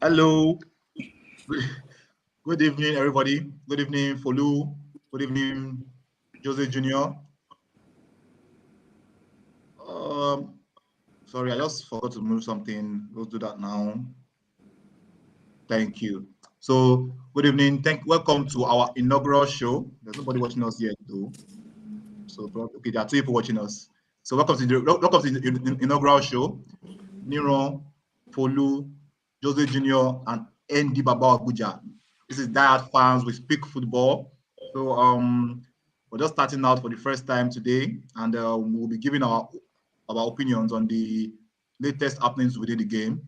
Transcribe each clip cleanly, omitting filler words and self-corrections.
Hello. Good good evening, everybody. Good evening, Folu. Good evening, Jose Jr. Um, Sorry, I just forgot to move something. Let's do that now. Thank you. So, good evening. Welcome to our inaugural show. There's nobody watching us yet, though. So, okay, there are two people watching us. So, welcome to the inaugural show. Niro, Folu, Jose Jr., and Andy Baba Abuja. This is DieHard Fans. We speak football. So we're just starting out for the first time today, and we'll be giving our opinions on the latest happenings within the game.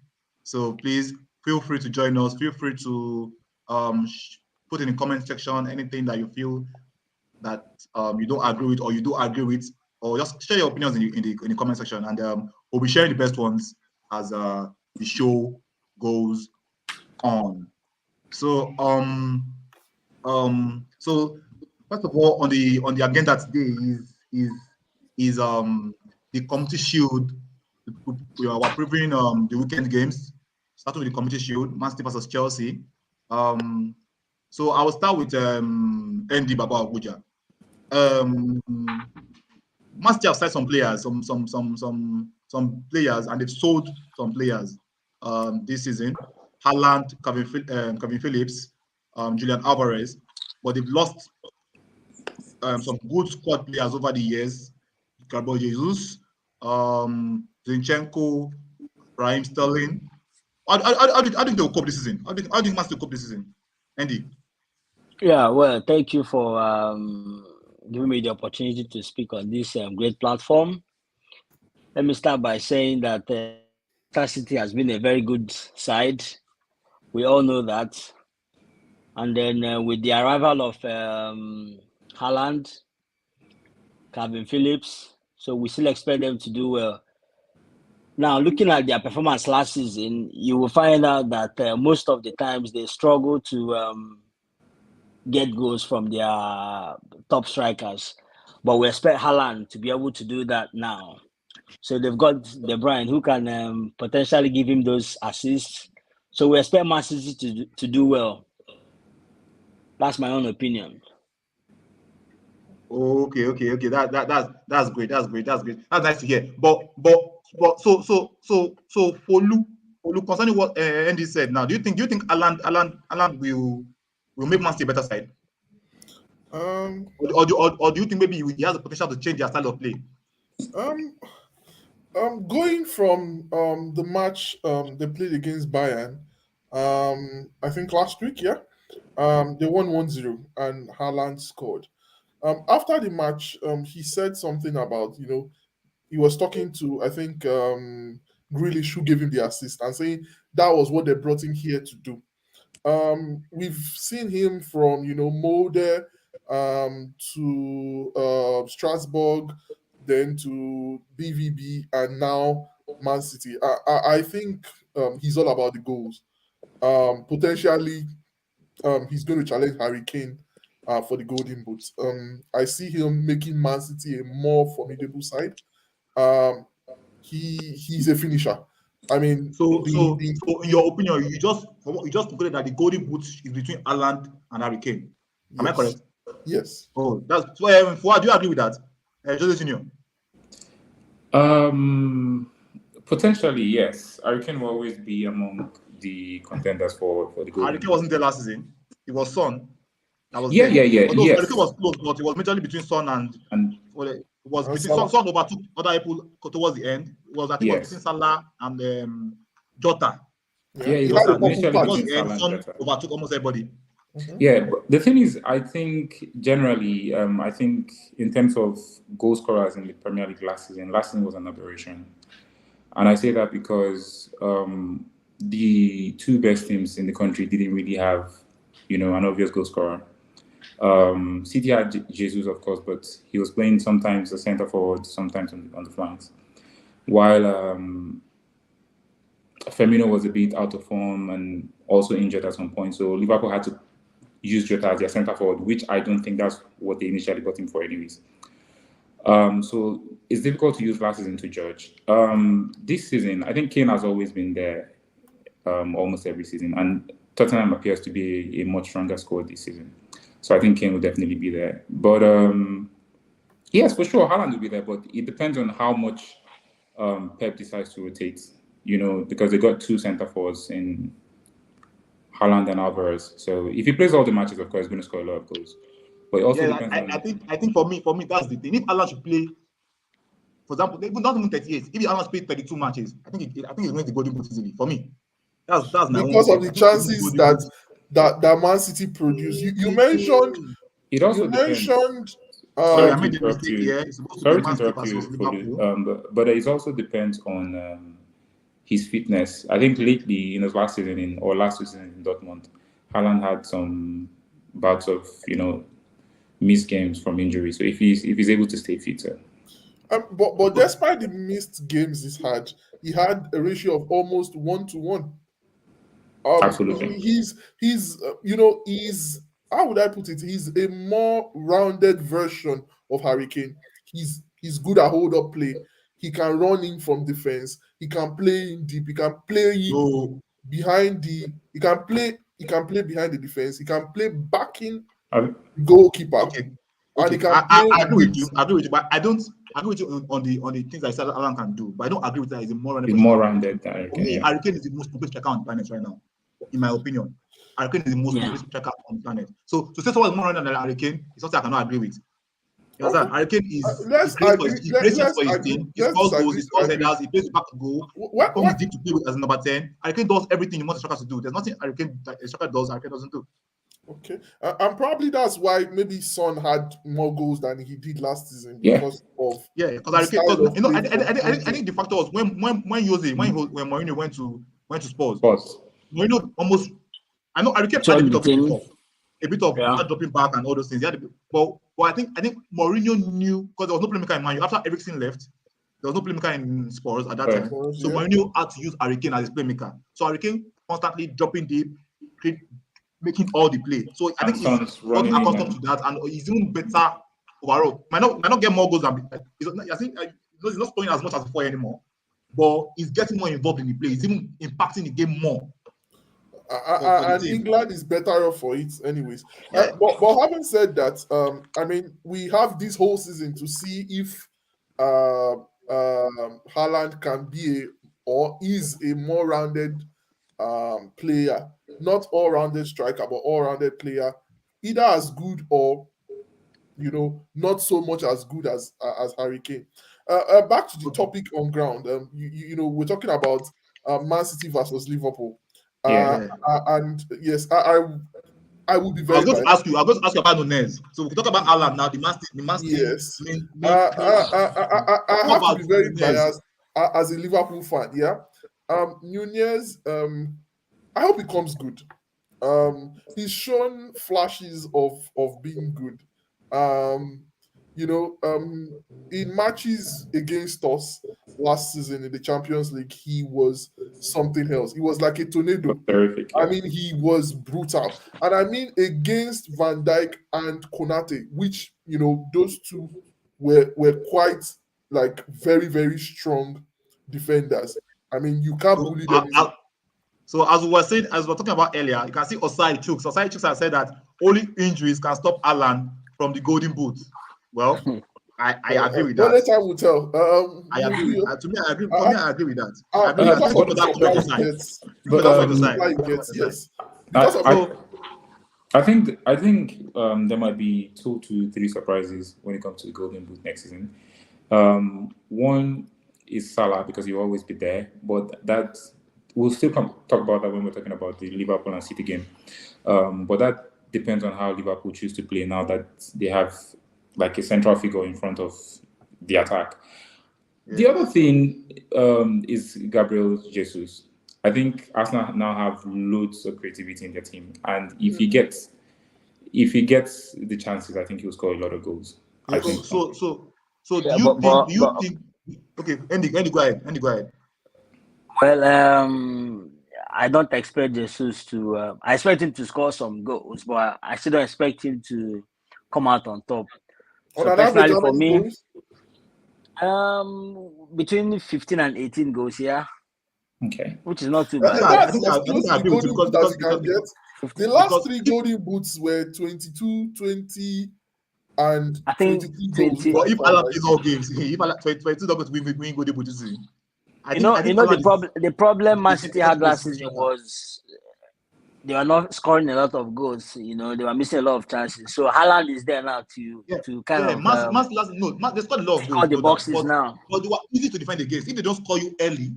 So please feel free to join us. Feel free to put in the comment section anything that you feel that you don't agree with or you do agree with, or just share your opinions in the comment section, and we'll be sharing the best ones as the show goes on. So so first of all, on the agenda today is the Community Shield. We are previewing the weekend games, starting with the Community Shield, Man City versus Chelsea. So I will start with Andy Baba Abuja. Um, Man City have signed some players, some players, and they've sold some players this season. Haaland, Kevin Phillips, Julian Alvarez, but they've lost some good squad players over the years. Gabriel Jesus, Zinchenko, Raheem Sterling. How do you think they'll cope this season? How do you think Man City will cope this season? Andy? Yeah, well, thank you for giving me the opportunity to speak on this great platform. Let me start by saying that Star City has been a very good side. We all know that. And then with the arrival of Haaland, Calvin Phillips, so we still expect them to do well. Now, looking at their performance last season, you will find out that most of the times they struggle to get goals from their top strikers. But we expect Haaland to be able to do that now. So they've got De Bruyne who can potentially give him those assists. So we expect Man City to do well. That's my own opinion. Okay. That's great. That's nice to hear. But so for Lu concerning what Andy said now, do you think Alan will make Man City a better side, Um, or do you think maybe he has the potential to change their style of play? um, Going from the match they played against Bayern, I think last week, yeah, they won 1-0 and Haaland scored. After the match, he said something about, he was talking to, I think, Grealish, who gave him the assist, and saying that was what they brought him here to do. We've seen him from Molde to Strasbourg, then to BVB, and now Man City. I think he's all about the goals. Potentially, he's going to challenge Harry Kane for the Golden Boot. I see him making Man City a more formidable side. Um, he's a finisher. I mean, So in your opinion, you just concluded that the golden boot is between Alan and Harry Kane. Am I yes, correct? yes. Oh, that's so. Fuad, do you agree with that, Jose Junior? Um, Potentially, yes. Hurricane will always be among the contenders for the Harry Golden Kane Boot. wasn't there last season. It was Son that was Yeah, there. yeah, yeah, Although Harry Kane yes. was close, but it was majorly between Son and And it was between Son. Salah. Son overtook other people towards the end. I think it was between yes. Salah and Jota. Yeah, Yeah, he it had was a purple initially Towards patch. between the end, Salah and Son Jota. overtook almost everybody. Mhm. Yeah, but the thing is, I think generally, I think in terms of goal scorers in the Premier League last season was an aberration. And I say that because the two best teams in the country didn't really have, an obvious goal scorer. City had Jesus, of course, but he was playing sometimes a centre forward, sometimes on the flanks. While Firmino was a bit out of form and also injured at some point, so Liverpool had to use Jota as their centre forward, which I don't think that's what they initially got him for, anyways. So it's difficult to use last season to judge. This season, I think Kane has always been there. almost every season, and Tottenham appears to be a much stronger squad this season. So I think Kane will definitely be there. But yes, for sure, Haaland will be there. But it depends on how much Pep decides to rotate. Because they got 2 centre forwards in Haaland and Alvarez. So if he plays all the matches, of course, he's going to score a lot of goals. But it also depends on. I think for me that's the thing. If Haaland should play, for example, not even 38. If Haaland played 32 matches, I think he's going to the Golden Boot easily. For me, that's my because of the chances that Man City produce. You mentioned. It also depends. Sorry, I made a mistake here. Sorry to interrupt you, but it also depends on his fitness. I think lately in his last season or last season in Dortmund, Haaland had some bouts of missed games from injury. So if he's able to stay fit, but despite the missed games he had a ratio of almost 1-to-1. Absolutely, he's how would I put it? He's a more rounded version of Harry Kane. He's good at hold up play. He can run in from defense. He can play in deep. He can play behind the. He can play behind the defense. He can play backing goalkeeper. Okay. And he can I agree with you. But I don't agree with you on the things I said Alan can do. But I don't agree with that. He's more rounded. For me, Harry Kane is the most complete striker on the planet right now, in my opinion. Harry Kane is the most complete striker on the planet. So to say someone is more rounded than Harry Kane is something I cannot agree with. You understand? Harry Kane is he plays for his team. He scores goals. He scores headers. He plays back to goal. Comes deep to play with as number 10. Harry Kane does everything you want a striker to do. There's nothing Harry Kane that a striker does Harry Kane doesn't do. Okay, and probably that's why maybe Son had more goals than he did last season because of I think the factor was when Mourinho went to Spurs. Mourinho almost, I know Harry Kane had a bit of dropping back and all those things. But I think Mourinho knew, because there was no playmaker in Man U after Eriksen left. There was no playmaker in Spurs at that time. So Mourinho had to use Harry Kane as his playmaker. So Harry Kane constantly dropping deep, making all the play. So I think he's gotten accustomed to that, and he's even better overall. Might not get more goals than he's not scoring as much as before anymore, but he's getting more involved in the play. He's even impacting the game more. And England is better off for it, anyways. But having said that, I mean, we have this whole season to see if Haaland can be or is a more rounded player. Not all-rounded striker, but all-rounded player, either as good or not so much as good as Harry Kane. Back to the topic on ground. We're talking about Man City versus Liverpool. And yes, I would be very. I was going to ask you about Nunez. So we can talk about Haaland now. The Man City. Yes. I have to be very biased as a Liverpool fan. Yeah. Nunez. I hope he comes good. He's shown flashes of being good. In matches against us last season in the Champions League, he was something else. He was like a tornado. Terrific. I mean, he was brutal. And I mean, against Van Dijk and Konate, which, those two were quite like very, very strong defenders. I mean, you can't bully them. So as we were talking about earlier, you can see Osai Chuks has said that only injuries can stop Haaland from the Golden Boot. Well, I agree with that. Only time will tell. I agree. To me, I agree. I agree with that. I think there might be 2 to 3 surprises when it comes to the Golden Boot next season. One is Salah, because he'll always be there, but that we'll still talk about that when we're talking about the Liverpool and City game. But that depends on how Liverpool choose to play now that they have like a central figure in front of the attack. Yeah. The other thing is Gabriel Jesus. I think Arsenal now have loads of creativity in their team, and if he gets the chances, I think he'll score a lot of goals. Yeah, so do you think? Okay, Andy, go ahead. Well, I don't expect Jesus to. I expect him to score some goals, but I still don't expect him to come out on top. So personally, for me, between 15 and 18 goals, yeah. Okay. which is not too I think bad. I think I That's as close to the agree with you golden boot as you can get. The last because 3 golden boots were 22, 20, and I think 22 goals. 20. but if Qualified, Alan right? plays all games, if Alan 22 doesn't win Golden Boot this season, I You think know Alan the problem Man is City had last possible. season was they were not scoring a lot of goals. You know, they were missing a lot of chances. So Haaland is there now to kind of They scored a lot of score goals, the no doubt, boxes now. but they were easy to defend against. If they don't score you early,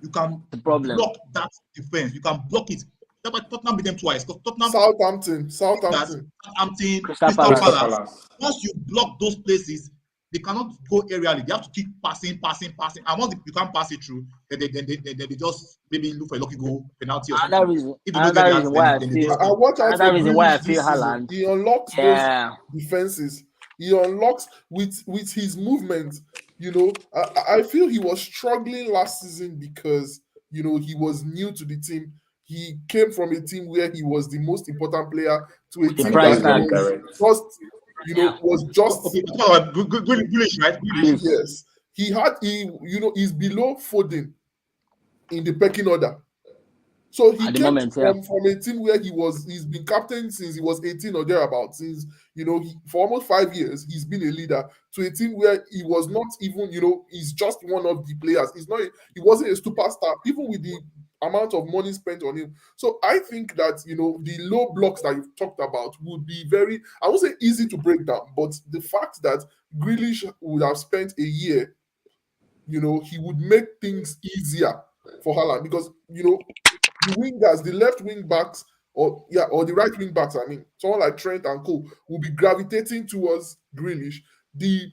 you can The problem. block that defense. You can block it. That's why Tottenham beat them twice. Because Tottenham, Southampton. Crystal Crystal Palace. Palace. Once you block those places, they cannot go aerially. They have to keep passing. And once you can't pass it through, then they just maybe look for a lucky goal, penalty or something. If they don't get that, then they just I watch out for Another reason why I Grealish feel this season. Haaland. He unlocks Yeah. those defenses. He unlocks with his movement. You know, I feel he was struggling last season because he was new to the team. He came from a team where he was the most important player to a The team price that tag. was just okay. Grealish, right? Grealish. yes. He's below Foden in the pecking order. So he At the came moment, yeah. from a team where he's been captain since he was 18 or thereabouts. Since for almost 5 years, he's been a leader to a team where he was not even, he's just one of the players. He wasn't a superstar, even with the amount of money spent on him. So I think that the low blocks that you've talked about would be very, I won't say easy to break down, but the fact that Grealish would have spent a year, he would make things easier for Haaland because the wingers, the left wing backs, or the right wing backs, someone like Trent and Co will be gravitating towards Grealish. The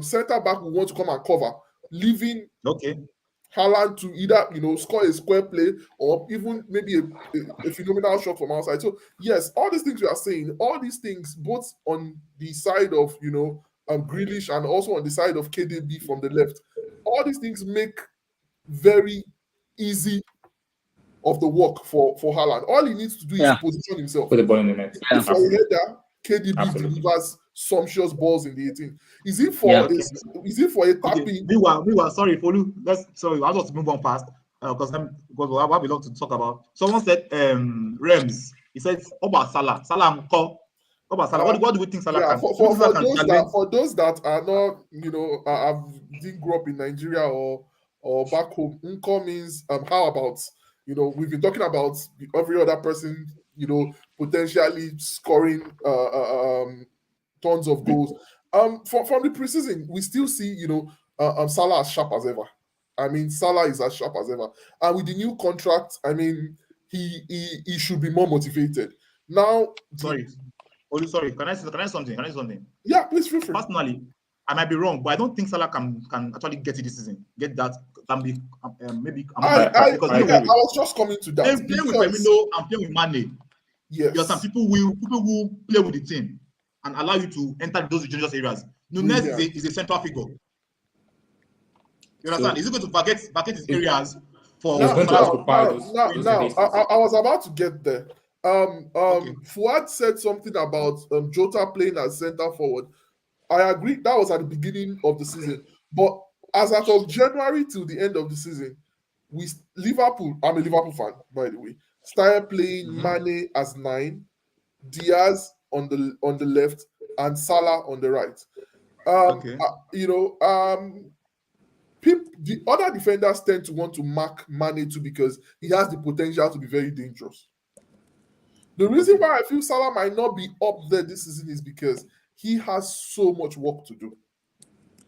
centre back will want to come and cover, leaving Haaland to either score a square play or even maybe a phenomenal shot from outside. So yes, all these things we are saying, all these things both on the side of Grealish and also on the side of KDB from the left, all these things make very easy of the work for Haaland. All he needs to do is position himself. Put the ball in the net. If for a header, KDB delivers sumptuous balls in the 18. Is it for a tapping? Meanwhile, sorry, Folu. I want to move on fast because we have a lot to talk about. Someone said Rems. He said about Salah. Salah about Salah. What do we think Salah can? For those that are not, didn't grow up in Nigeria or back home, Unko means how about? We've been talking about every other person, potentially scoring tons of goals. From the preseason, we still see, Salah as sharp as ever. Salah is as sharp as ever. And with the new contract, he should be more motivated. Now, sorry. Can I say something? Yeah, please feel free. Personally, I might be wrong, but I don't think Salah can actually get it this season. Get that can be maybe. I was just coming to that. Playing with Firmino and playing with Mane. Yes. There are some people who play with the team and allow you to enter those dangerous areas. Nunes is a central figure. You understand? Is he going to vacate his areas for? Now, I was about to get there. Fuad said something about Jota playing as centre forward. I agree, that was at the beginning of the season. But as of January till the end of the season, Liverpool, I'm a Liverpool fan, by the way, started playing Mane as 9, Diaz on the left, and Salah on the right. The other defenders tend to want to mark Mane too because he has the potential to be very dangerous. The reason why I feel Salah might not be up there this season is because he has so much work to do.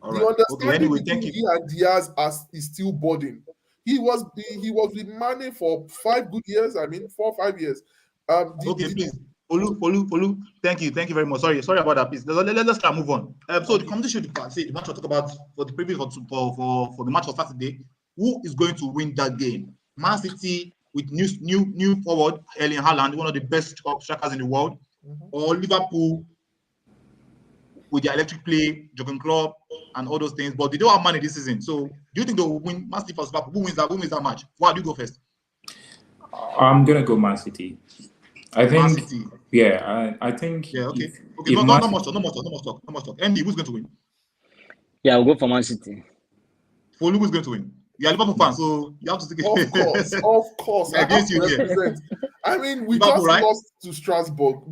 The understanding between he and Diaz is still budding. He was with Mane for 5 good years. 4 or 5 years. Please. Olu, thank you very much. Sorry about that, please. Let's try and move on. So the competition, the match we'll talk about for the preview for the match of Saturday. Who is going to win that game? Man City with new forward Erling Haaland, one of the best strikers in the world, or Liverpool with their electric play, Jurgen Klopp, and all those things. But they don't have money this season. So do you think they will win Man City versus Liverpool? Who wins that match? Why do you go first? I'm gonna go Man City. I think. Man City. Yeah, I think. Yeah. Okay. No more talk. Andy, who's going to win? Yeah, I'll go for Man City. Folu, who's going to win? You're a Liverpool fan, so you have to take it. Of course. I have Against to you here. represent. I mean, we Liverpool, just right? lost to Strasbourg.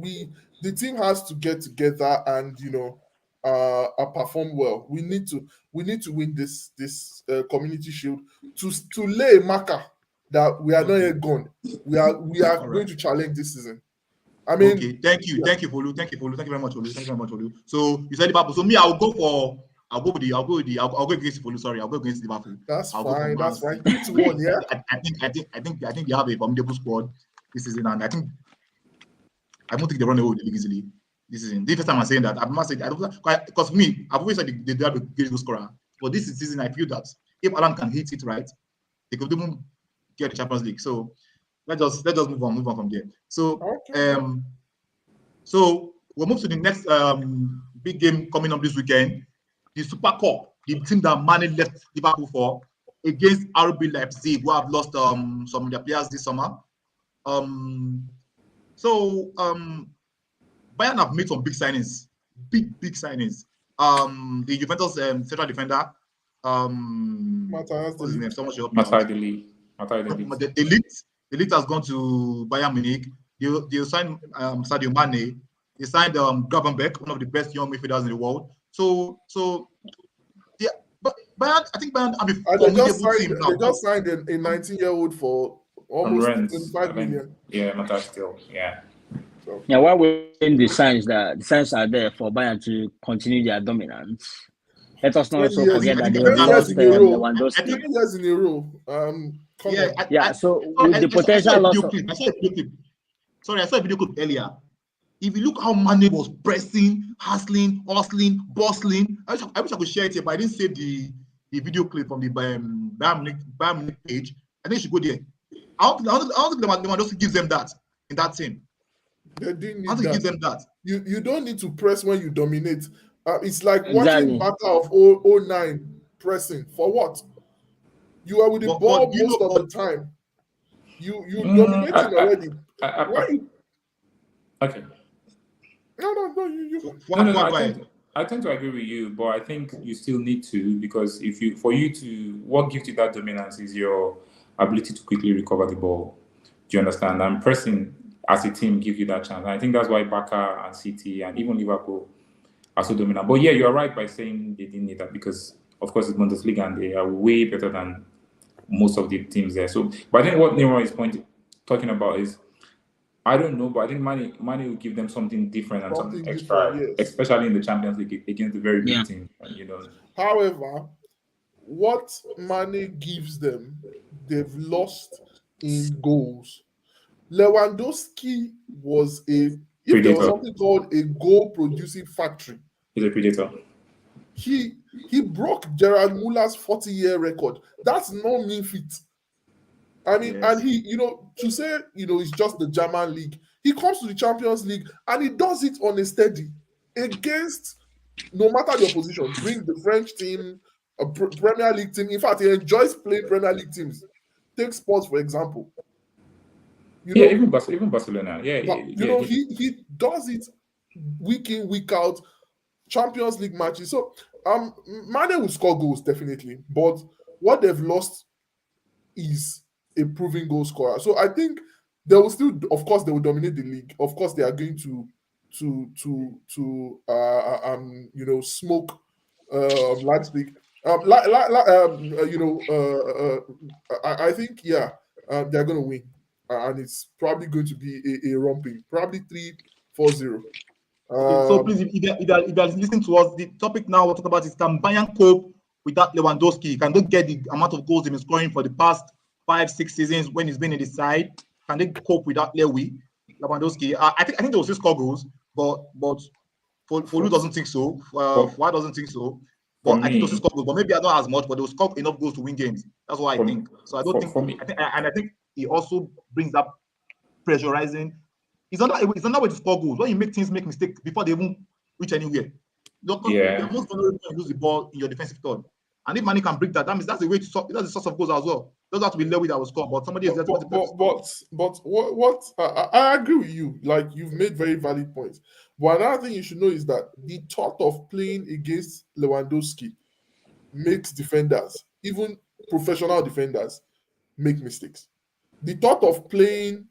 The team has to get together and perform well. We need to win this community shield to lay a marker that we are not yet gone. We are All going right. to challenge this season. I mean, Okay, thank you, yeah. thank you, Folu. Thank you, Folu. Thank you very much, Folu. Thank you very much, Folu. So you said Liverpool. So me, I'll go against Folu. Sorry, I'll go against Liverpool. That's I'll go for fine. Man That's fine. City. 3-1, yeah. I think they have a formidable squad this season, and I don't think they run away with the league easily this season. This is the first time I'm saying that. I must say I don't because me, I've always said they have a great goal scorer. But this season, I feel that if Alan can hit it right, they could even get the Champions League. So let's just move on from there. So Okay. so we'll move to the next big game coming up this weekend, the Super Cup, the team that Mane left Liverpool for against RB Leipzig, who have lost some of their players this summer. Bayern have made some big signings, big signings. The Juventus central defender, what's his name? Someone should help me out. The elite has gone to Bayern Munich. They signed Sadio Mane. They signed Gravenberch, one of the best young midfielders in the world. So yeah, but Bayern, I think Bayern have a formidable team now. They just signed a 19-year-old for almost 25 million. Yeah, Matthias still. Yeah. So, Yeah, while waiting, the signs are there for Bayern to continue their dominance. Let us not also forget that they have lost Lewandowski. 20 years in a row. Come on. So with the potential loss of... I saw a video clip earlier. If you look how Mane was pressing, hustling, bustling, I wish I could share it here, but I didn't save the video clip from the Bayern Munich page. I think you should go there. I don't think Lewandowski gives them that in that team. They didn't need I don't think that. Give them that. You don't need to press when you dominate. It's like watching Barca of 09 pressing. For what? You are with the ball most of the time. You dominating already. Okay. No. I tend to agree with you, but I think you still need to, because what gives you that dominance is your ability to quickly recover the ball. Do you understand? And pressing as a team gives you that chance. And I think that's why Barca and City and even Liverpool are so dominant. But yeah, you're right by saying they didn't need that, because of course it's Bundesliga and they are way better than most of the teams there. So, but I think what Nero is talking about is, I don't know, but I think Mane will give them something different and something extra, yes. Especially in the Champions League against the very big team. However, what Mane gives them, they've lost in goals. Lewandowski was there was something called a goal-producing factory. He's a predator. He broke Gerard Muller's 40-year record. That's no mean feat. I mean, yes. And he, to say, it's just the German league. He comes to the Champions League and he does it on a steady against, no matter the opposition. Bring the French team, a Premier League team. In fact, he enjoys playing Premier League teams. Take Sports, for example. Even Barcelona. He does it week in, week out, Champions League matches. So, Mane will score goals, definitely. But what they've lost is a proven goal scorer. So I think they will still, of course, they will dominate the league. Of course, they are going to smoke Leipzig. I think they're going to win, and it's probably going to be a romping, probably 3-4-0. So please, if you are listening to us, the topic now we're talking about is, can Bayern cope without Lewandowski? Can they get the amount of goals they've been scoring for the past 5-6 seasons when he's been in the side? Can they cope without Lewandowski? I think they will still score goals, but Folu doesn't think so. Why doesn't think so? But I think they'll still score goals, but maybe not as much, but they'll score enough goals to win games. That's what I think. So I don't think. I think he also brings up pressurizing. It's another way to score goals. When you make teams make mistakes before they even reach anywhere. You're most vulnerable when you lose the ball in your defensive third. And if Mane can break that, that means that's the way to solve. That's the source of goals as well. Doesn't have to be Lewy that will score, but somebody is there But what I agree with you. Like, you've made very valid points. But another thing you should know is that the thought of playing against Lewandowski makes defenders, even professional defenders make mistakes. The thought of playing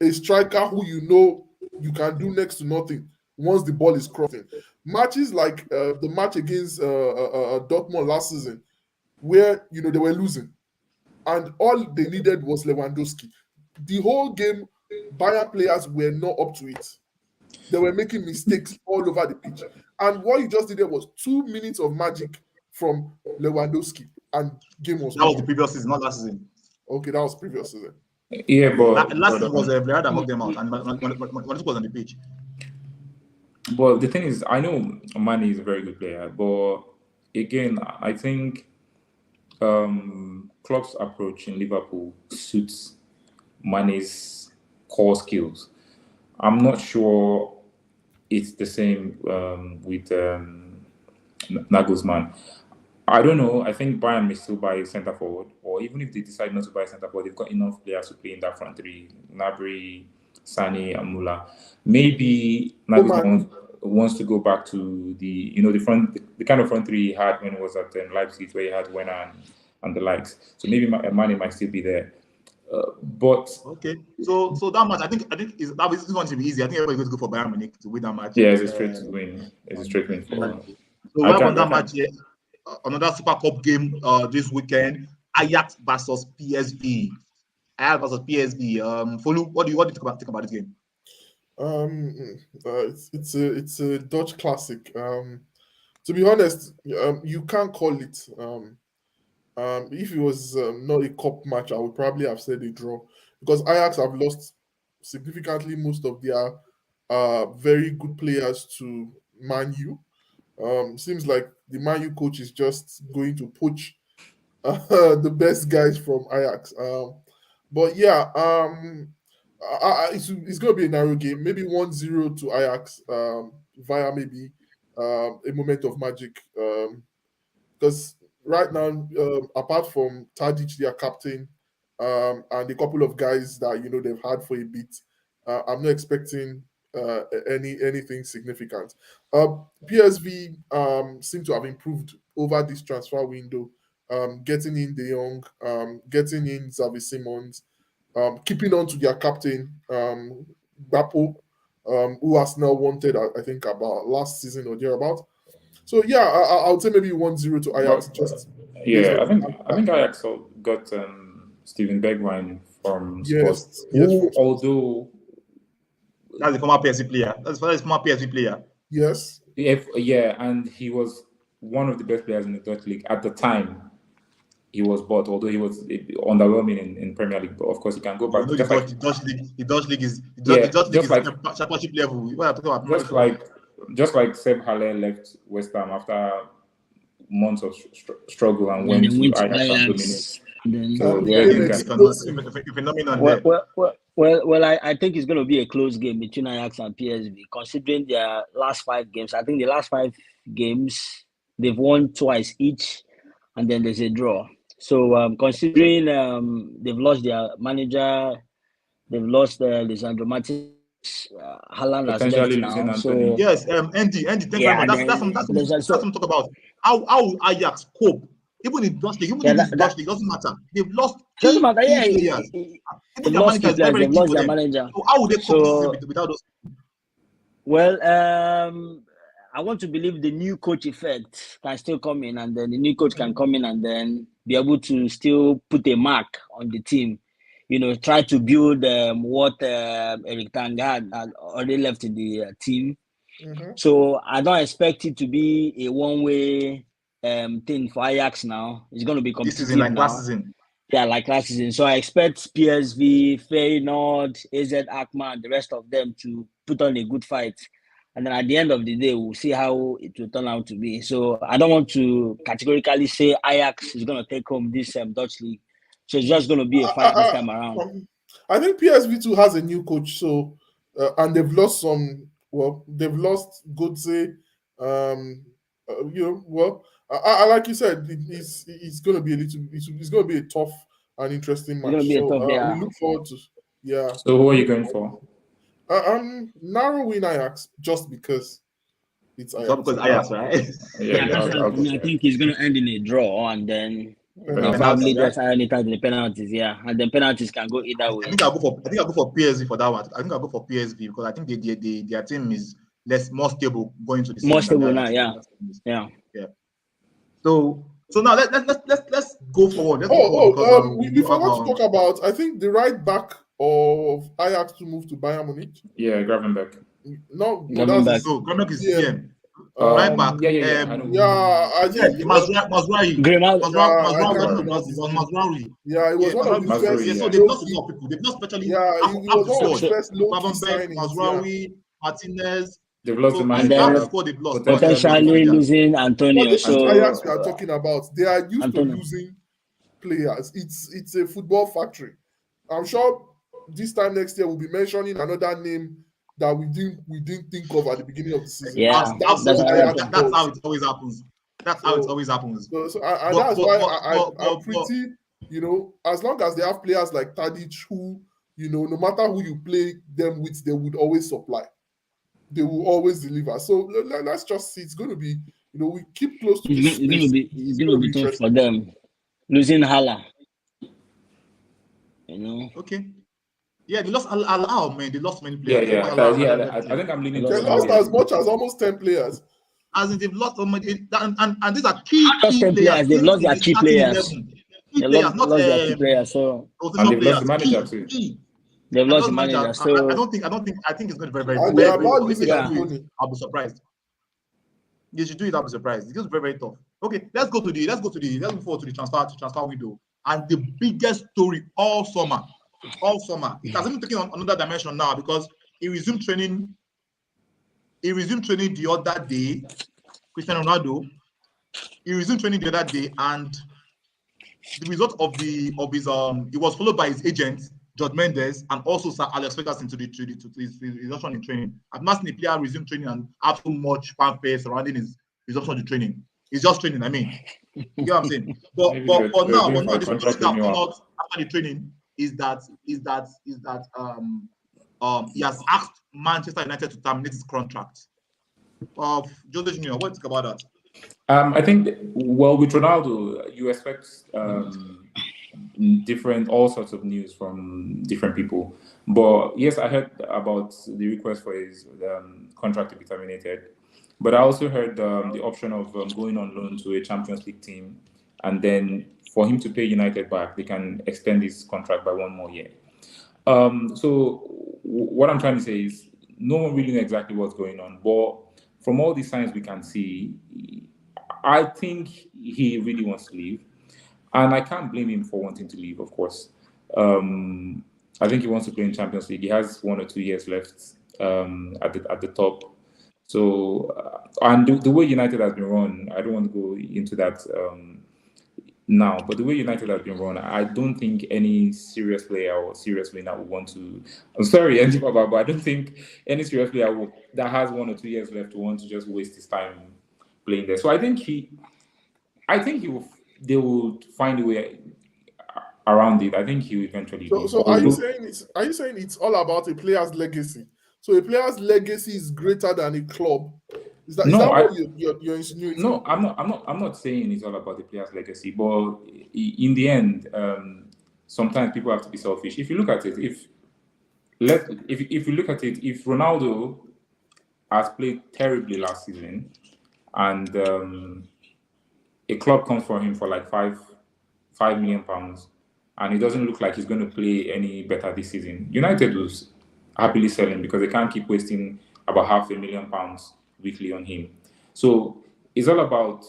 a striker who you know you can do next to nothing once the ball is crossing. Matches like the match against Dortmund last season, where they were losing, and all they needed was Lewandowski. The whole game, Bayern players were not up to it. They were making mistakes all over the pitch. And what you just did there was 2 minutes of magic from Lewandowski, and game was That was over. the previous season, not last season. Okay, that was previous season. Yeah, but Last season was Villarreal that knocked them out, and when it was on the pitch. But the thing is, I know Mane is a very good player, but again, I think Klopp's approach in Liverpool suits Mane's core skills. I'm not sure it's the same with Nagelsmann. I don't know. I think Bayern may still buy a centre forward, or even if they decide not to buy a centre forward, they've got enough players to play in that front three: Gnabry, Sané, and Müller. Maybe Nagelsmann wants to go back to the kind of front three he had when he was at Leipzig, where he had Werner and the likes. So maybe Mane might still be there. But okay, so that match, I think is going to be easy. I think everybody's going to go for Bayern Munich to win that match. Yeah, it's a straight win. It's a straight win for. So we have on that match here, another Super Cup game this weekend: Ajax versus PSV. Ajax versus PSV. Folu, what do you think about this game? It's a Dutch classic. To be honest, you can't call it. If it was not a cup match, I would probably have said a draw, because Ajax have lost significantly most of their very good players to Man U. Seems like the Man U coach is just going to poach the best guys from Ajax. But yeah, it's going to be a narrow game, maybe 1-0 to Ajax via maybe a moment of magic. Because right now, apart from Tadic, their captain, and a couple of guys that they've had for a bit, I'm not expecting anything significant. PSV seem to have improved over this transfer window, getting in De Jong, getting in Xavi Simons, keeping on to their captain, Gbapo, who Arsenal wanted, I think, about last season or thereabout. So yeah, I would say maybe 1-0 to Ajax. I think Ajax got Steven Bergwijn from Sports, although that's a former PSV player. That's a former PSV player. Yes. And he was one of the best players in the Dutch league at the time. He was bought, although he was underwhelming in Premier League. But of course, he can go back. The Dutch league is championship level. Just like Seb Haller left West Ham after months of struggle and went to Ajax and I think it's going to be a close game between Ajax and PSV, considering their last 5 games. I think the last 5 games they've won twice each, and then there's a draw. So considering they've lost their manager, they've lost Lisandro Martinez. Haaland has left now. So yes, Andy, thank you very much. That's something to talk about. How Ajax cope, even in Dutch league, even in this Dutch league, doesn't matter. They've lost key players. They've lost their manager. So how would they cope without those? Well, I want to believe the new coach effect can still come in, and then the new coach can come in and then be able to still put a mark on the team. Try to build what Eric Ten Hag had already left in the team. Mm-hmm. So I don't expect it to be a one-way thing for Ajax now. It's going to be competitive this season, like now. last season. Yeah, like last season. So I expect PSV, Feyenoord, AZ Alkmaar, and the rest of them to put on a good fight. And then at the end of the day, we'll see how it will turn out to be. So I don't want to categorically say Ajax is going to take home this Dutch league. So it's just going to be a fight this time around. I think PSV too has a new coach, so and they've lost some. Well, they've lost Godse. I like you said, it's going to be it's going to be a tough and interesting match. We look forward to. Yeah. So who are you going for? Narrow win Ajax, just because it's Ajax. Because Ajax, right? I think it's going to end in a draw, and then They probably just iron it out in the penalties, yeah. And then penalties can go either way. I think I'll go for PSV for that one. I think I'll go for PSV because I think their team is more stable going to the season. More stable now, yeah. So now let's go forward. We forgot to talk about. I think the right back of Ajax to move to Bayern Munich. Yeah, Gravenberch. No, Gravenberch is CM. Right back. I think Mazraoui. Mazraoui. Yeah, it was one of the first. So they've lost a lot of people. They've lost especially. Yeah, it was one of the first Gravenberch, Mazraoui, Martinez. They've lost the manager. They've lost. Potentially losing Antonio. So Ajax we are talking about. They are used to losing players. It's a football factory. I'm sure this time next year we'll be mentioning another name that we didn't think of at the beginning of the season. Yeah, that's how it always happens. That's how it always happens. That's why I'm pretty, as long as they have players like Tadic who, no matter who you play them with, they would always supply. They will always deliver. So let's just see. It's going to be, we keep close to this. It's going to be tough for them. Losing Hala. Okay. Yeah, they lost Alao, man. They lost many players. I think I'm leaning. They lost as much as almost 10 players. As in they've lost so many, and these are key players. They've lost their key players. They lost their key players. So and they've lost the manager too. They've lost the manager. So I think it's going to be very, I'll be surprised. They should do it. I'll be surprised. It's just very, very tough. Okay, let's move forward to the transfer window. And the biggest story all summer. It has even taken on another dimension now because he resumed training. He resumed training the other day. Cristiano Ronaldo. He resumed training the other day, and the result of his he was followed by his agent George Mendes and also Sir Alex Ferguson to his resumption in training. I've not seen a player resume training and have so much fanfare surrounding his resumption to training. He's just training. I mean, you get what I'm saying. But now, the story that came out after the training is that he has asked Manchester United to terminate his contract. Jose Junior, what do you think about that? I think with Ronaldo, you expect all sorts of news from different people. But yes, I heard about the request for his contract to be terminated. But I also heard the option of going on loan to a Champions League team, and then for him to pay United back, they can extend his contract by 1 more year. So what I'm trying to say is no one really knows exactly what's going on. But from all these signs we can see, I think he really wants to leave. And I can't blame him for wanting to leave, of course. I think he wants to play in Champions League. He has 1 or 2 years left at the top. So, and the way United has been run, I don't want to go into that now, but the way United has been run, I don't think any serious player or serious winner would want to. I'm sorry, but I don't think any serious player that has 1 or 2 years left will want to just waste his time playing there. So I think they will find a way around it. I think he will eventually. So are you saying it's all about a player's legacy? So a player's legacy is greater than a club. Is that what you're insinuating? No, I'm not saying it's all about the player's legacy, but in the end, sometimes people have to be selfish. If you look at it, if you look at it, if Ronaldo has played terribly last season, and a club comes for him for like £5 million, and it doesn't look like he's going to play any better this season, United will happily sell him because they can't keep wasting about £500,000 weekly on him. So it's all about,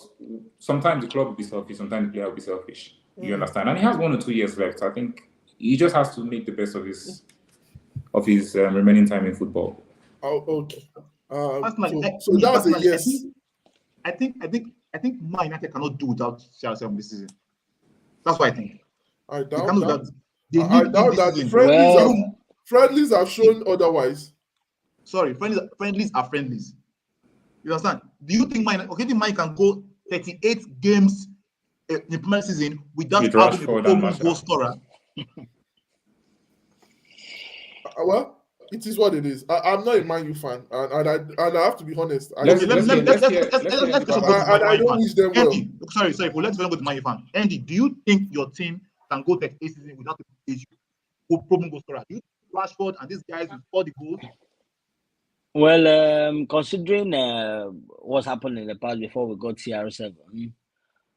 sometimes the club will be selfish, sometimes the player will be selfish. You understand? And he has 1 or 2 years left. I think he just has to make the best of his remaining time in football. Oh, okay. So that's that's a yes. I think Man United cannot do without CR7 this season. That's what I think. I doubt that. I doubt that. Friendlies have shown otherwise. Sorry, friendlies are friendlies. You understand? Do you think Man can go 38 games in the Premier season without having a goal scorer? Well, It is what it is. I'm not a Man U fan, and I have to be honest. Let's Okay, hear let's Andy go Baba. to I my don't fan. wish them well. Andy, sorry, let's go to my fan. Andy, do you think your team can go 38 season without a proven goal scorer? Do you think Rashford and these guys will score the goals? Well, considering what's happened in the past before we got CR7,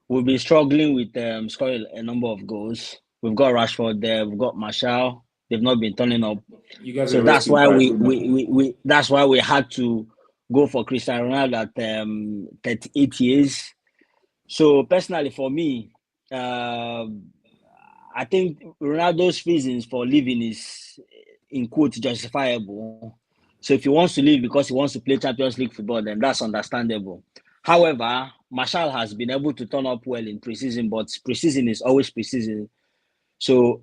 we've been struggling with scoring a number of goals. We've got Rashford there, we've got Martial. They've not been turning up, You guys so are that's resting why Barcelona. that's why we had to go for Cristiano Ronaldo at 38 years. So personally, for me, I think Ronaldo's reasons for leaving is in quotes justifiable. So if he wants to leave because he wants to play Champions League football, then that's understandable. However, Martial has been able to turn up well in preseason, but preseason is always preseason. So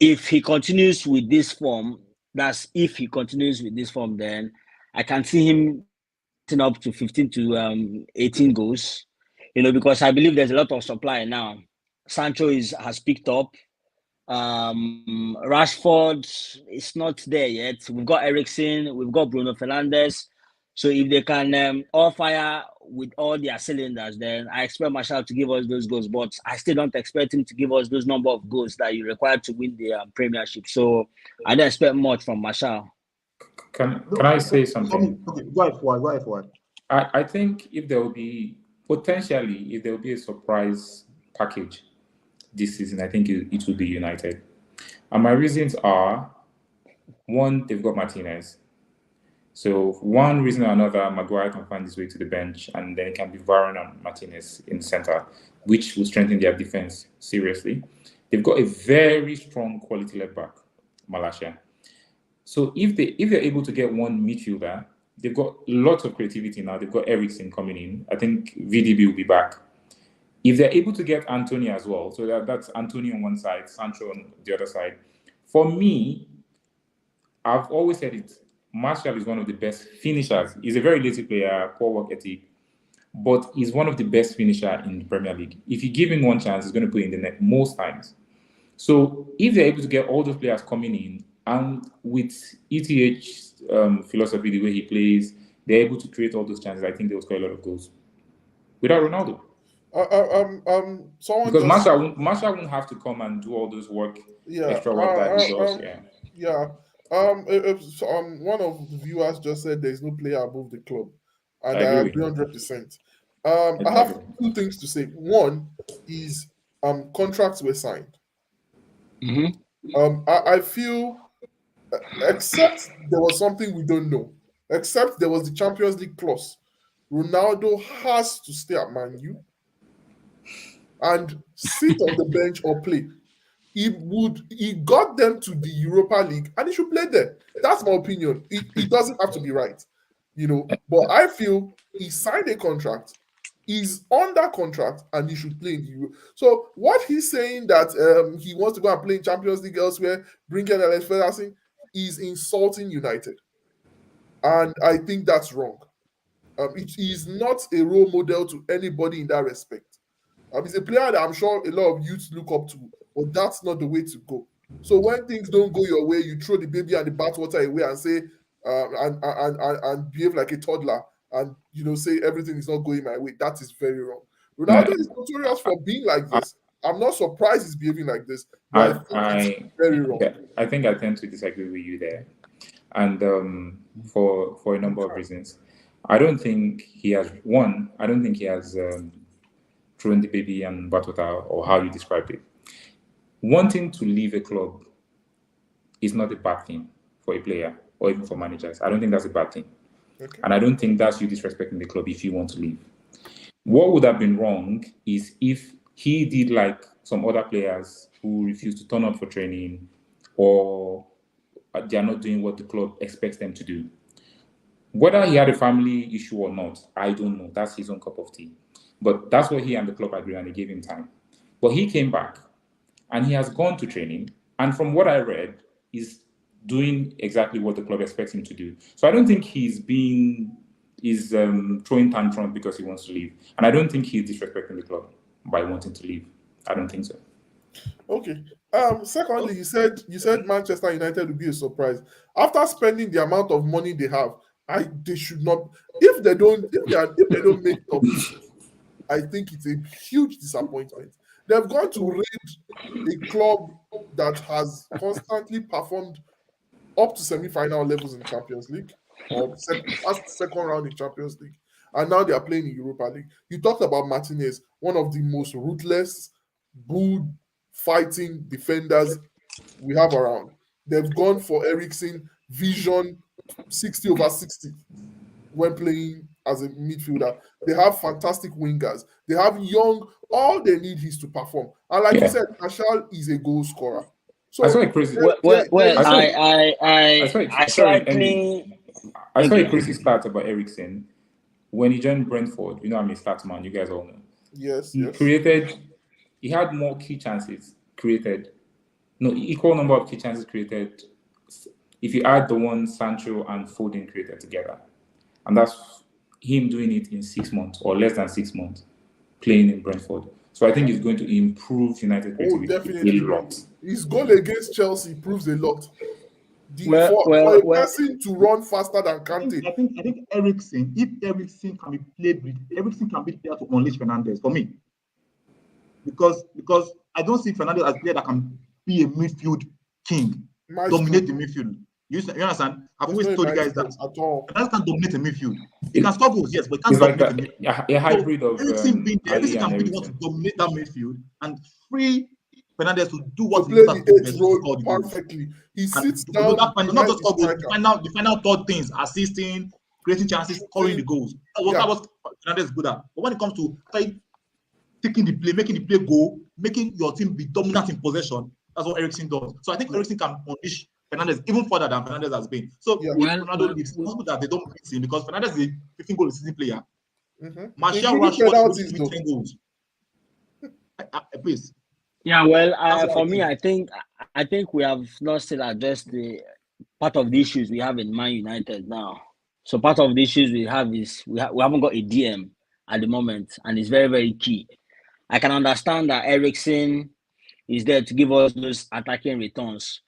if he continues with this form, then I can see him getting up to 15 to 18 goals. Because I believe there's a lot of supply now. Sancho has picked up. Rashford is not there yet. We've got Eriksen, we've got Bruno Fernandes. So if they can all fire with all their cylinders, then I expect Martial to give us those goals. But I still don't expect him to give us those number of goals that you require to win the Premiership. So I don't expect much from Martial. Can I say something? Okay, go ahead, Fuad. I think if there will be a surprise package this season, I think it will be United. And my reasons are, one, they've got Martinez. So one reason or another, Maguire can find his way to the bench, and then it can be Varane and Martinez in the center, which will strengthen their defense seriously. They've got a very strong quality left back, Malaysia. So if they're able to get one midfielder, they've got lots of creativity now. They've got Eriksen coming in. I think VDB will be back. If they're able to get Anthony as well, so that's Anthony on one side, Sancho on the other side. For me, I've always said it, Martial is one of the best finishers. He's a very lazy player, poor work ethic, but he's one of the best finishers in the Premier League. If you give him one chance, he's going to put in the net most times. So if they're able to get all those players coming in, and with ETH's philosophy, the way he plays, they're able to create all those chances, I think they'll score a lot of goals. Without Ronaldo. Someone Because just Martial won't have to come and do all those extra work that he does. One of the viewers just said there's no player above the club, and I I agree with agree you. 100%. I have two things to say. One is contracts were signed. I feel, except there was something we don't know, except there was the Champions League clause, Ronaldo has to stay at Man U and sit on the bench or play. He got them to the Europa League and he should play there. That's my opinion. It doesn't have to be right, but I feel he signed a contract, he's on that contract, and he should play in the Euro. So what he's saying that he wants to go and play in Champions League elsewhere, bring in Alex Ferguson, is insulting United. And I think that's wrong. He's not a role model to anybody in that respect. He's a player that I'm sure a lot of youths look up to, but that's not the way to go. So when things don't go your way, you throw the baby and the bathwater away and say, and behave like a toddler and say everything is not going my way. That is very wrong. Ronaldo is notorious for being like this. I'm not surprised he's behaving like this, but I think it's very wrong. I think I tend to disagree with you there, and for a number of reasons. I don't think he has thrown the baby and bathwater, or how you describe it. Wanting to leave a club is not a bad thing for a player or even for managers. I don't think that's a bad thing. Okay. And I don't think that's you disrespecting the club if you want to leave. What would have been wrong is if he did like some other players who refuse to turn up for training, or they are not doing what the club expects them to do. Whether he had a family issue or not, I don't know. That's his own cup of tea. But that's what he and the club agreed, and they gave him time. But he came back, and he has gone to training. And from what I read, he's doing exactly what the club expects him to do. So I don't think he's throwing tantrums because he wants to leave. And I don't think he's disrespecting the club by wanting to leave. I don't think so. Okay. Secondly, you said Manchester United would be a surprise. After spending the amount of money they have, they should not. If they don't make top six, I think it's a huge disappointment. They've gone to raid a club that has constantly performed up to semi-final levels in Champions League or past second round in Champions League, and now they are playing in Europa League. You talked about Martinez, one of the most ruthless, bull fighting defenders we have around. They've gone for Eriksen, vision 60/60 when playing as a midfielder. They have fantastic wingers. They have young. All they need is to perform. And like you said, Martial is a goal scorer. So I saw a crazy. Well, I saw it. I Sorry, I saw a Okay. crazy stat about Eriksen when he joined Brentford. You know, I'm a stats man. You guys all know. yes, He had more key chances created. No, equal number of key chances created if you add the one Sancho and Foden created together. And that's him doing it in 6 months or less than 6 months playing in Brentford. So I think it's going to improve United creativity definitely. a lot. His goal against Chelsea proves a lot. Well, For a person to run faster than I Kante, think Eriksen, if Eriksen can be played with, Eriksen can be there to unleash Fernandes for me. Because I don't see Fernandes as a player that can be a midfield king, dominate the midfield. You understand? I've always told you guys that at all. Fernandes can dominate the midfield. He can score goals, yes, but he can't It's like dominate the midfield. a hybrid of Eriksen being there, Ali Eriksen and can be the one to Eriksen. dominate that midfield and free Fernandes to do To what he play does the best, eighth to role score the goals. perfectly. He And sits to down. that final, not just score goals, behind the final third things, assisting, creating chances, scoring the goals. That was Fernandes is good at. But when it comes to taking the play, making the play go, making your team be dominant in possession, that's what Eriksen does. So I think Eriksen can unleash Fernandes even further than Fernandes has been. So if Ronaldo leaves, it's possible that they don't beat him because Fernandes is a 15 goal season player. Martial Rashford should be 10 goals. Please. Yeah, well, for me, I think we have not still addressed the part of the issues we have in Man United now. So part of the issues we have is we haven't got a DM at the moment, and it's very, very key. I can understand that Eriksen is there to give us those attacking returns,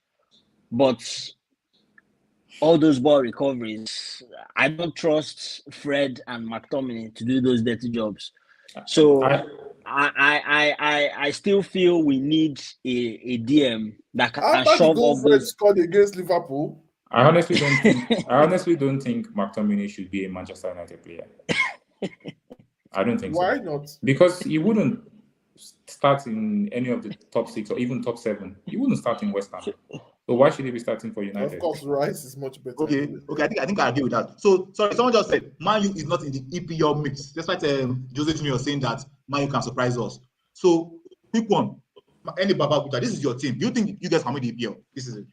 but all those ball recoveries, I don't trust Fred and McTominay to do those dirty jobs. So I still feel we need a DM that can After shove the all goal Fred those. scored against Liverpool, I honestly don't think McTominay should be a Manchester United player. I don't think why so. not? Because he wouldn't start in any of the top 6 or even top 7. He wouldn't start in West Ham. So why should he be starting for United? Of course, Rice is much better. Okay. I think I agree with that. So sorry, someone just said Man U is not in the EPL mix. Despite Jose Junior saying that Man U can surprise us. So quick one, any Baba Buta, this is your team. Do you think you guys can win the EPL this season?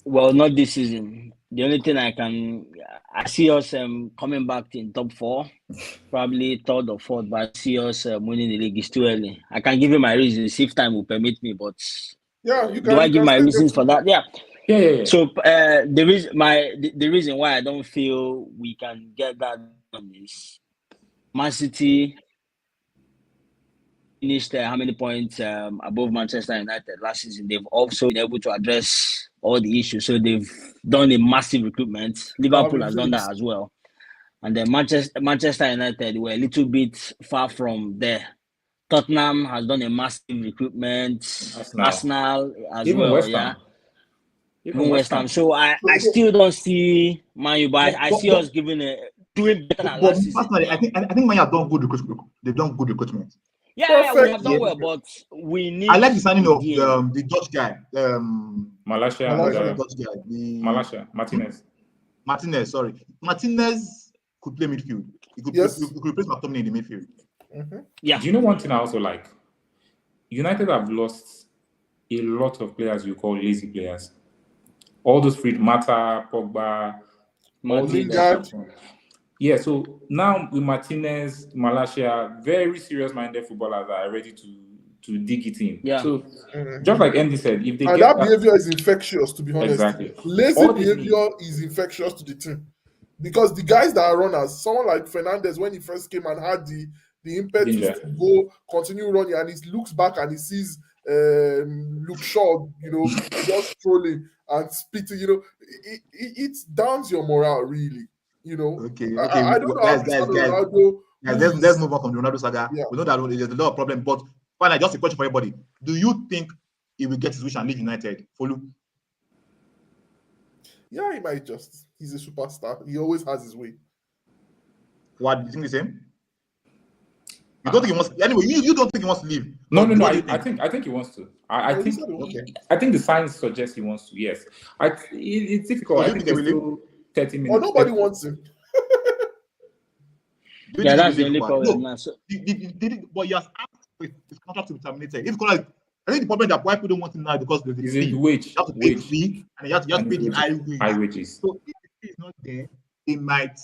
Well, not this season. The only thing I see us coming back in top 4, probably 3rd or 4th, but I see us winning the league. It's too early. I can give you my reasons if time will permit me, but Yeah, you can. do I give my reasons for that? Yeah. Yeah. So the reason why I don't feel we can get that done is Man City finished how many points above Manchester United last season. They've also been able to address all the issues. So they've done a massive recruitment. Liverpool has done that as well. And then Manchester United were a little bit far from there. Tottenham has done a massive recruitment. Arsenal as even well, West yeah. Ham. Even West Ham. So I still don't see Man U, but I see us doing better than last season. Personally, I think Man U have done good recruitment. They've done good recruitment. Yeah, we have done well, but we need. I like the signing of the Dutch guy, Malaysia, Martinez. Sorry, Martinez could play midfield. He could replace McTominay in the midfield. Yeah. Do you know one thing I also like? United have lost a lot of players you call lazy players. All those free Mata, Pogba, Lingard. Yeah, so now with Martinez, Malaysia, very serious-minded footballers are ready to dig it in. Yeah. So just like Andy said, if they get that behavior is infectious, to be honest. Exactly. Lazy behavior is infectious to the team. Because the guys that are runners, someone like Fernandes, when he first came and had the impetus to go continue running, and he looks back and he sees Luke Shaw, just trolling and spitting, it downs your morale, really. Okay. I don't know how Guys. Cristiano Ronaldo. Let's move on from the Ronaldo saga. Yeah. We know that there's a lot of problems, but finally, just a question for everybody: do you think he will get his wish and leave United? Follow? Yeah, he might just. He's a superstar. He always has his way. What do you think the same? You don't think he wants? Anyway, you don't think he wants to leave? No. I think he wants to. I Oh, he think said he wants Okay. I think the signs suggest he wants to. Yes, it's difficult. So I you think think there's they will still 30 Or minutes. nobody wants him. Do you Yeah, think that's he the will leave? only problem No. now. So, But he has asked for his contract to be terminated. If contract, I think the problem that why people don't want him now is because there's a Is fee. it You wage? have to pay the Wage. fee, and you have to just And pay the wages. high wage. High wages. So if the fee is not there, they might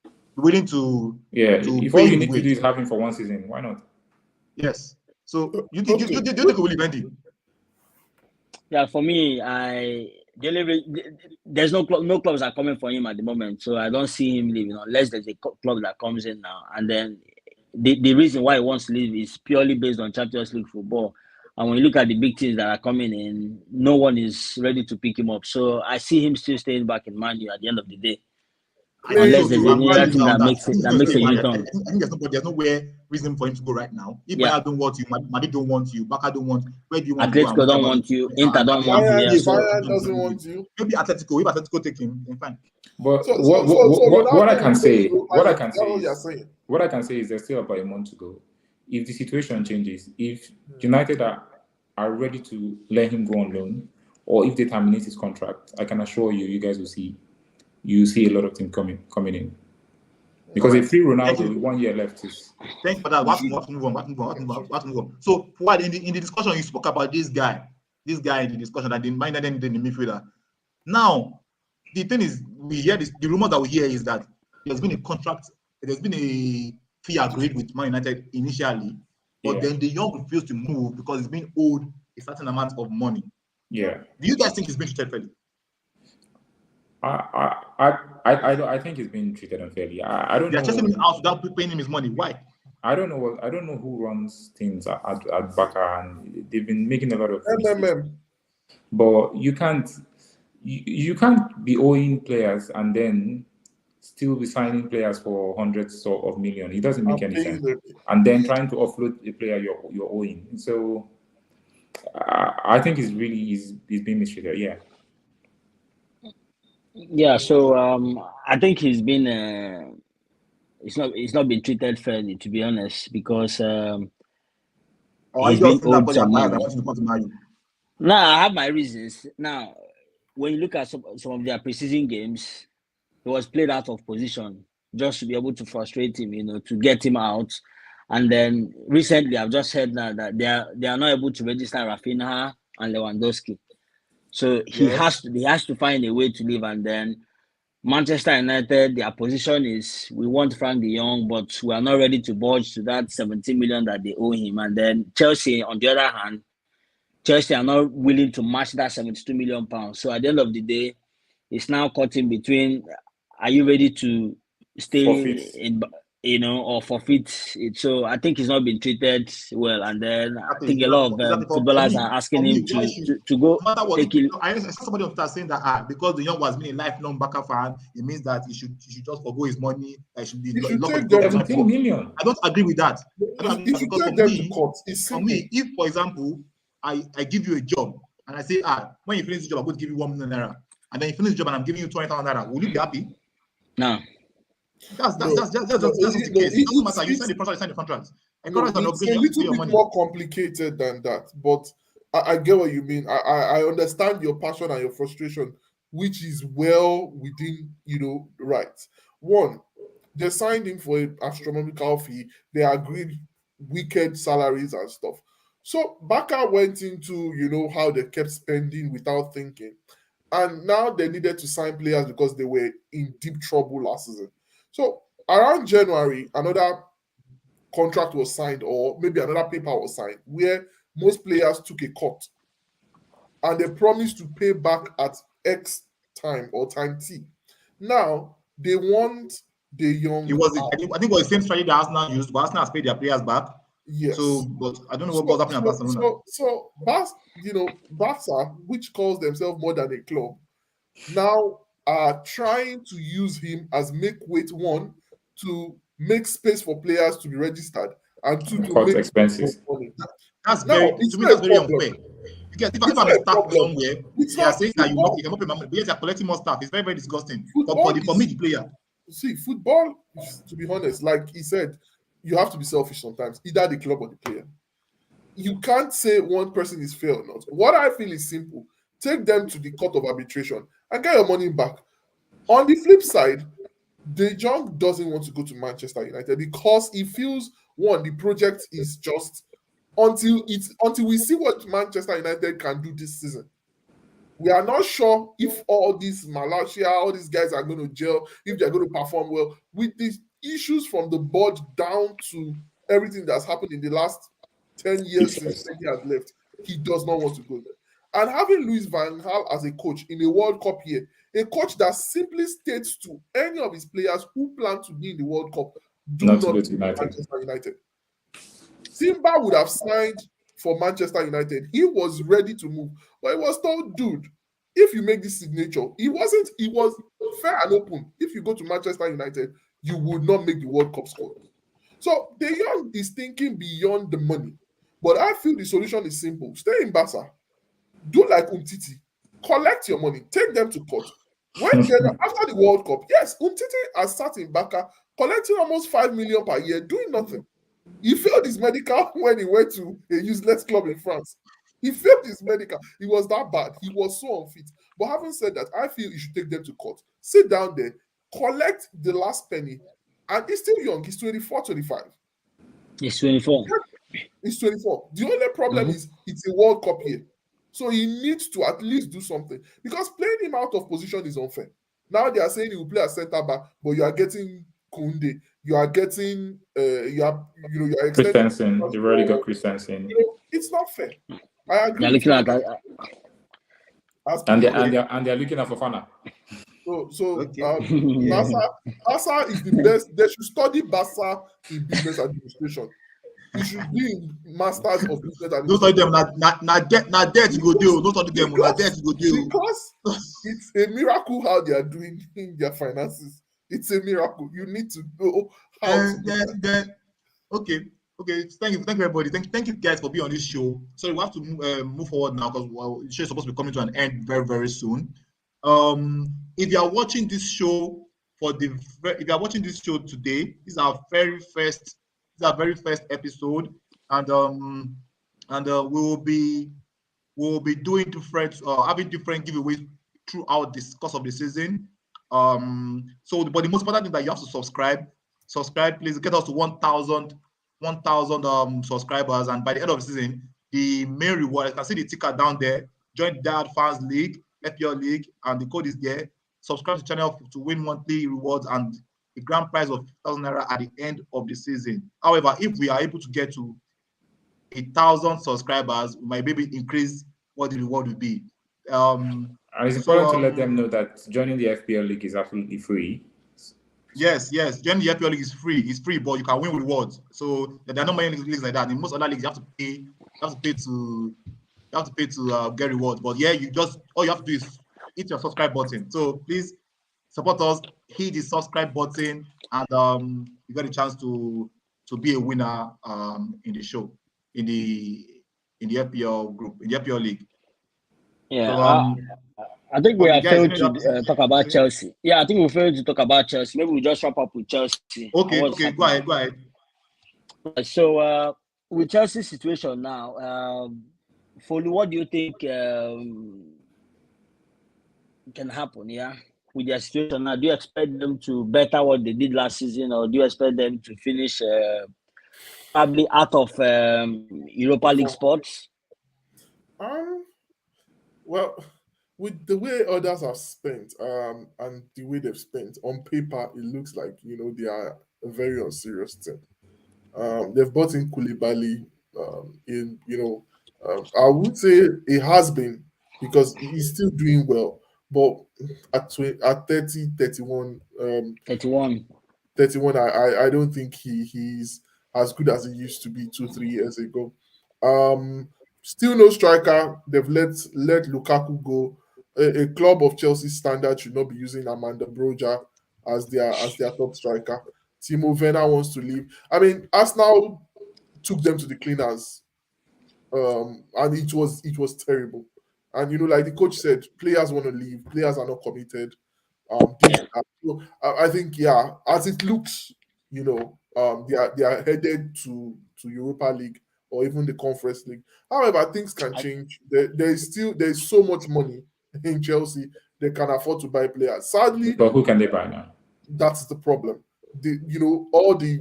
be willing to Yeah. to If pay all you him the need to do wage. is have him for one season, why not? Yes. So you think Okay. you think he will leave Andy? yeah, for me, there's no clubs are coming for him at the moment, so I don't see him leaving unless there's a club that comes in now. And then the reason why he wants to leave is purely based on Champions League football. And when you look at the big teams that are coming in, no one is ready to pick him up. So I see him still staying back in Man U at the end of the day, I think unless so there's too. I'm another with team you on that that. makes I think he's that going to makes stay a in Bayern. U-turn. I think there's nowhere reason for him to go right now. If Yeah. Bayern don't want you, Madrid don't want you, Barca don't want. Where do you want to go? And Atletico which don't about want you, it? Inter don't want you. Bayern, Yeah, so Bayern doesn't want you. Maybe Atletico. If Atletico take him, then fine. But So what I Ronaldo can will say, go, what I and can that's say what you're is, saying. what I can say is there's still about a month to go. If the situation changes, if United are ready to let him go on loan, or if they terminate his contract, I can assure you, you guys will see a lot of things coming in. Because a free Ronaldo with 1 year left is. Thank you for that. What to move on. So, what in the discussion you spoke about this guy in the discussion that didn't mind anything in the midfielder. Now, the thing is, we hear this. The rumor that we hear is that there's been a fee agreed with Man United initially, but then De Jong refused to move because he's being owed a certain amount of money. Yeah. Do you guys think he's being treated fairly? I think he's being treated unfairly. I don't know. They're chasing him out without paying him his money. Why? I don't know who runs things at Barca, and they've been making a lot of mistakes. But you can't be owing players and then still be signing players for hundreds of millions. It doesn't make any sense. And then trying to offload a player you're owing. So I think he's being mistreated. Yeah. yeah, so I think he's been it's not been treated fairly, to be honest, because he's been owed some money. Now I have my reasons. Now, when you look at some of their preseason games, he was played out of position just to be able to frustrate him, to get him out. And then recently, I've just heard now that they are not able to register Rafinha and Lewandowski. So he has to find a way to leave. And then Manchester United, their position is we want Frenkie De Jong, but we are not ready to budge to that 17 million that they owe him. And then Chelsea, on the other hand, Chelsea are not willing to match that 72 million pounds. So at the end of the day, it's now caught in between. Are you ready to stay or forfeit it? So I think he's not been treated well, and then I think a lot of footballers are asking him to go take it. I saw somebody on Twitter saying that because the young was been a lifelong Barca fan, it means that he should just forgo his money. That should be 17 million. I don't agree with that. If you take them to court, it's for me, if for example I give you a job and I say, when you finish the job, I'm going to give you 1 million naira, and then you finish the job and I'm giving you 20,000 naira, will you be happy? No. That's the case. It doesn't matter. You sign the contract. It's a little bit more complicated than that, but I get what you mean. I understand your passion and your frustration, which is well within right. One, they signed him for an astronomical fee. They agreed wicked salaries and stuff. So Barca went into how they kept spending without thinking, and now they needed to sign players because they were in deep trouble last season. So around January, another contract was signed, or maybe another paper was signed, where most players took a cut, and they promised to pay back at X time or time T. Now they want De Jong. I think it was the same strategy that Arsenal used, but Arsenal has paid their players back. Yes. So, but I don't know what's happening at Barcelona. Barca, which calls themselves more than a club, now are trying to use him as make weight one to make space for players to be registered, and two, to Cut make expenses. money. That's Now, very, it's to me, not that's a very problem. unfair. Because if It's I'm not a a staff problem. somewhere, It's they are not saying that football. you cannot pay my money, but yet you're collecting more staff. It's very, very disgusting. Football For me, is- the player. See, football, to be honest, like he said, you have to be selfish sometimes, either the club or the player. You can't say one person is fair or not. What I feel is simple. Take them to the court of arbitration and get your money back. On the flip side, De Jong doesn't want to go to Manchester United because he feels, one, the project is just until we see what Manchester United can do this season. We are not sure if all these Malaysia, all these guys are going to gel, if they're going to perform well. With these issues from the board down to everything that's happened in the last 10 years since Yes. Frenkie has left, he does not want to go there. And having Louis van Gaal as a coach in a World Cup year, a coach that simply states to any of his players who plan to be in the World Cup, do Not not to go go to to United. Manchester United. Simba would have signed for Manchester United. He was ready to move, but he was told, dude, if you make this signature, he was fair and open. If you go to Manchester United, you would not make the World Cup squad. So De Jong is thinking beyond the money. But I feel the solution is simple. Stay in Barca. Do like Umtiti. Collect your money. Take them to court. After the World Cup, yes, Umtiti has sat in Barca collecting almost 5 million per year, doing nothing. He failed his medical when he went to a useless club in France. He failed his medical. He was that bad. He was so unfit. But having said that, I feel you should take them to court. Sit down there, collect the last penny. And he's still young. He's 24, 25. He's 24. He's 24. The only problem is it's a World Cup year. So he needs to at least do something. Because playing him out of position is unfair. Now they are saying he will play as centre back, but you are getting Kunde. You are getting you are extending. Christensen. They've already got Christensen. It's not fair. I agree They're with looking you. at As And people they're looking at Fofana. Okay. Barca is the best. They should study Barca in business administration. You should be in masters of business Don't study administration. them. Na debt you go deal. Don't study them. Na debt you go deal. Because it's a miracle how they are doing in their finances. It's a miracle. You need to know how to do that. Then okay. Thank you, everybody. Thank you guys for being on this show. So we have to move forward now because the show is supposed to be coming to an end very, very soon. If you are watching this show if you are watching this show today, this is our very first episode, and we'll be doing different having different giveaways throughout this course of the season. But the most important thing is that you have to subscribe. Please get us to 1,000 subscribers, and by the end of the season, the main reward, you can see the ticker down there. Join DieHard Fans League, FPL League, and the code is there. Subscribe to the channel to win monthly rewards and the grand prize of 1,000 naira at the end of the season. However, if we are able to get to 1,000 subscribers, we might maybe increase what the reward will be. And it's important to let them know that joining the FPL League is absolutely free. Yes. Joining the FPL League is free. It's free, but you can win rewards. So there are not many leagues like that. In most other leagues, you have to pay to get rewards. But yeah, all you have to do is hit your subscribe button. So please support us. Hit the subscribe button, and you got a chance to be a winner in the show in the FPL group, in the FPL League. Yeah, So, I think we have guys, failed to talk about Chelsea. Yeah, I think we failed to talk about Chelsea. Maybe we just wrap up with Chelsea. Okay, go ahead. So, with Chelsea's situation now, Foley, what do you think can happen? Yeah, with their situation now, do you expect them to better what they did last season, or do you expect them to finish probably out of Europa League spots? Well, with the way others have spent, and the way they've spent, on paper, it looks like they are a very unserious team. They've bought in Koulibaly. I would say it has been because he's still doing well, but at 30, 31, 31. 31, I don't think he's as good as it used to be 2-3 years ago. Still no striker. They've let Lukaku go. A club of Chelsea standard should not be using Amanda Broja as their top striker. Timo Werner wants to leave. I mean, Arsenal took them to the cleaners, and it was terrible. And like the coach said, players want to leave. Players are not committed. This that. So, I think as it looks, they are headed to Europa League or even the Conference League. However, things can change. There's so much money in Chelsea they can afford to buy players. Sadly, But who can they buy now? that's the problem. All the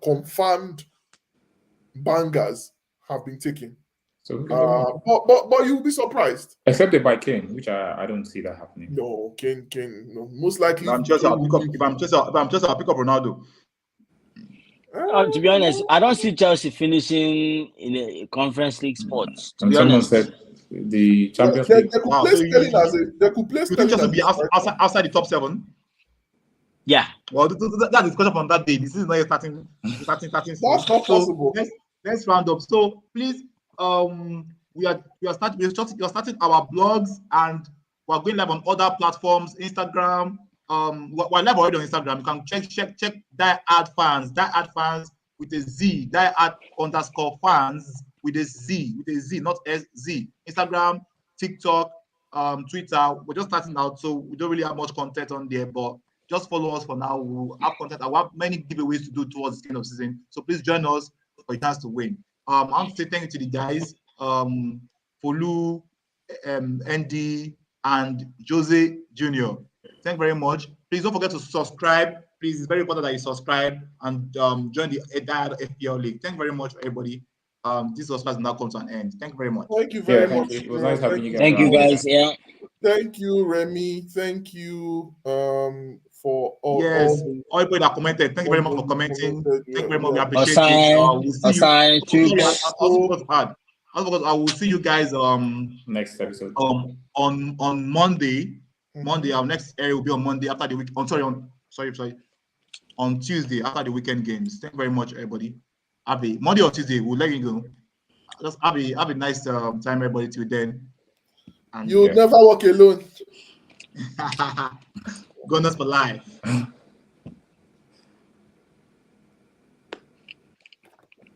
confirmed bangers have been taken. So who can they buy? But you'll be surprised. Except they buy Kane, which I don't see that happening. No, Kane, no. Most likely, If I'm Chelsea, I'll pick up Ronaldo. To be honest, I don't see Chelsea finishing in a Conference League spots. To And be someone honest, said the Champions They League. could Wow, play so Sterling as a. They could play You Sterling think Chelsea as will be a outside the top 7? yeah. Well, that discussion from that day. This is not starting. That's not possible. Let's round up. So please, we are starting our blogs, and we're going live on other platforms. Instagram. We're live already on Instagram. You can check DieHard Fans with a Z. DieHard_fans with a Z, not SZ. Instagram, TikTok, Twitter. We're just starting out, so we don't really have much content on there, but just follow us for now. We'll have content. I have many giveaways to do towards the end of season. So please join us for a chance to win. I want to say thank you to the guys, Folu, Andy, and Jose Jr. Thank you very much. Please don't forget to subscribe. Please, it's very important that you subscribe and join the DieHard FPL League. Thank you very much, everybody. This was now come to an end. Thank you very much. Thank you very Thank much. you. It was nice having you guys. Thank you, guys. Yeah. Thank you, Remy. Thank you for all. Yes, all all people that commented. Thank you very much for commenting. Thank you very much. We appreciate it. Assign, We'll see you. assign, Sorry, I Tubes. also forgot to add. I will see you guys Next episode. on Monday. Monday, our next area will be on Monday after the week. On Tuesday after the weekend games. Thank you very much, everybody. Monday or Tuesday, we'll let you go. Just have a nice time, everybody, till then. And You'll never walk alone. Gunners for life.